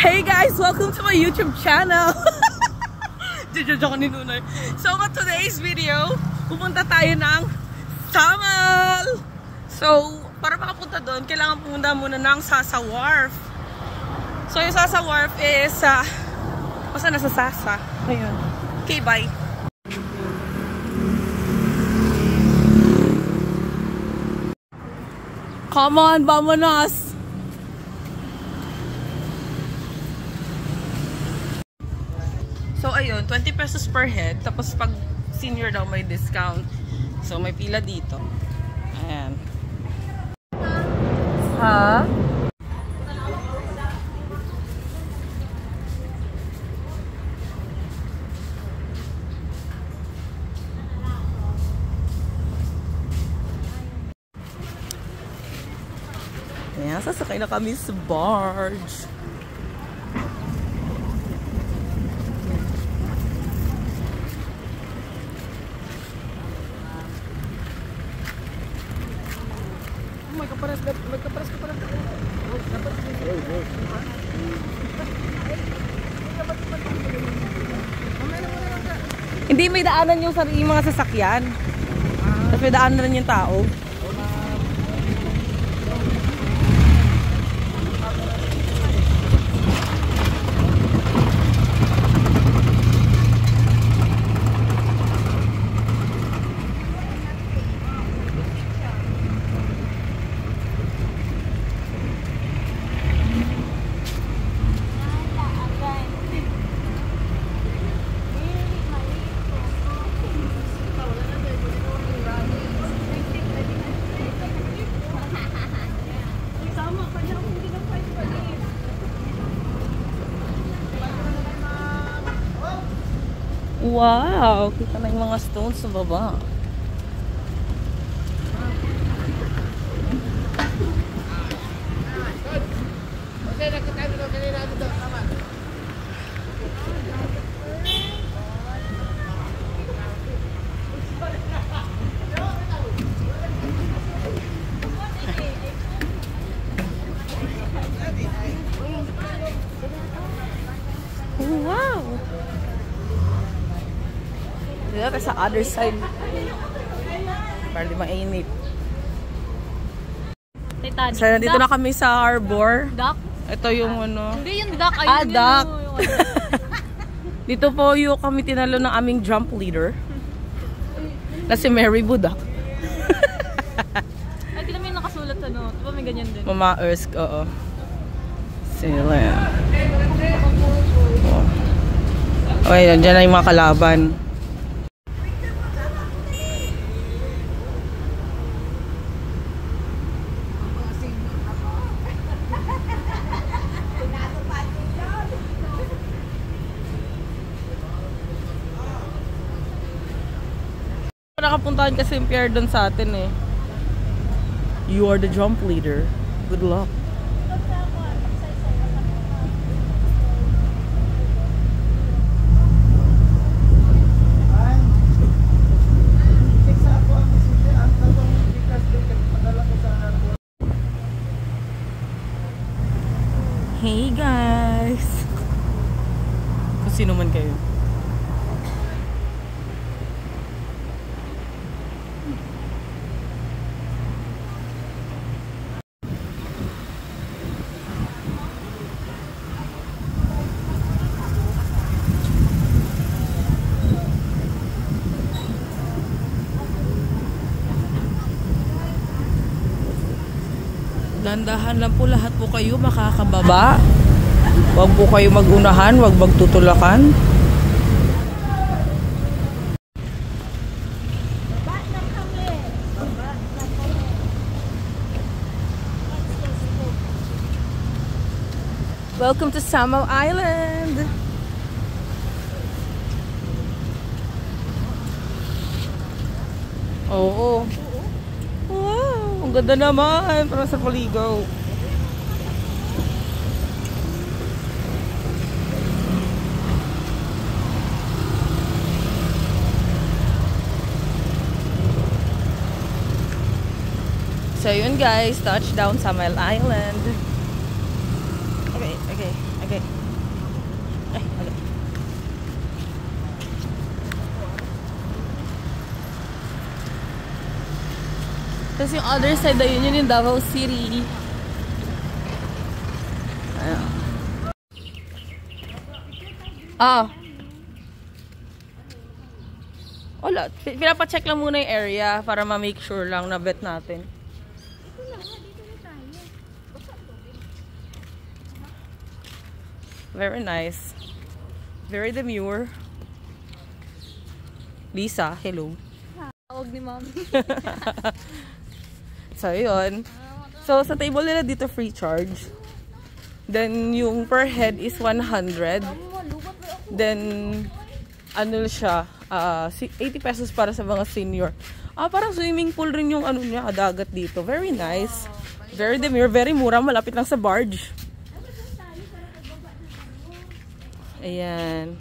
Hey guys, welcome to my YouTube channel. So for today's video, pupunta tayo ng Samal. So para makapunta doon, kailangan pumunta muna ng Sasa Wharf. So yung Sasa Wharf is basta nasa Sasa. Ayun. Okay, bye. Come on, vamonos! So, ayun, 20 pesos per head. Tapos, pag senior daw, may discount. So, may pila dito. Ayan. Ha? Ayan, sasakay na kami sa barge. Hindi, may daanan yung mga sasakyan. Tapos may daanan rin yung tao. Wow! Kita na yung mga stones sa baba. Wow! Dito sa other side. Para di mainit. Titanic. So, nandito na kami sa harbor. Duck? Ito yung ano. Hindi yung duck. Ayun Duck. Dito po yung kami tinalo ng aming jump leader. Na si Mary Budak. Ay, di naman yung nakasulat ano. Diba may ganyan din? Mama Ersk, oo. Sila. Okay, nandiyan na yung mga kalaban. Nakapuntahan kasi yung Pierre doon sa atin eh. You are the jump leader. Good luck. Hey guys! Kung sino man kayo. Dandahan lang po, lahat po kayo makakababa. Huwag po kayo magunahan, huwag magtutulakan. Welcome to Samal Island. Oo. Wow, ang ganda naman. Parang sa Paligaw. So yun guys, touchdown Samal Island. Okay. Tapos yung other side na yun yung Davao City. Ayan. Wala. Pinapacheck lang muna yung area para ma-make sure lang na bet natin. Very nice. Very demure. Lisa, hello. Tawag ni Mami. So, yun. So, sa table nila dito free charge. Then, yung per head is 100. Then, ano siya, 80 pesos para sa mga senior. Parang swimming pool rin yung ano niya, dagat dito. Very nice. Very demure, very mura. Malapit lang sa barge. Ayan.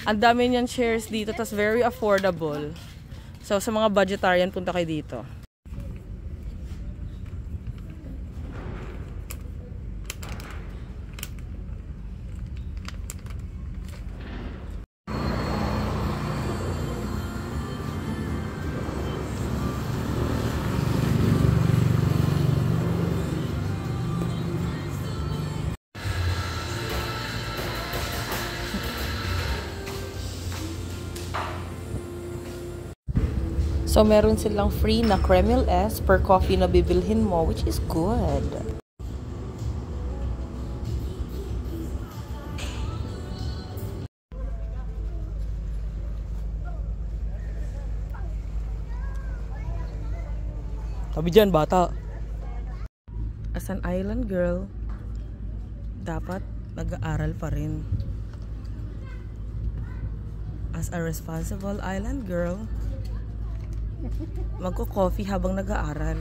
Ang dami niyan chairs dito, tas very affordable. So, sa mga budgetarian, punta kayo dito. So, meron silang free na Kreml S per coffee na bibilhin mo, which is good. Tabi dyan, bata. As an island girl, dapat nag-aaral pa rin. As a responsible island girl, magko-coffee habang nag-aaral.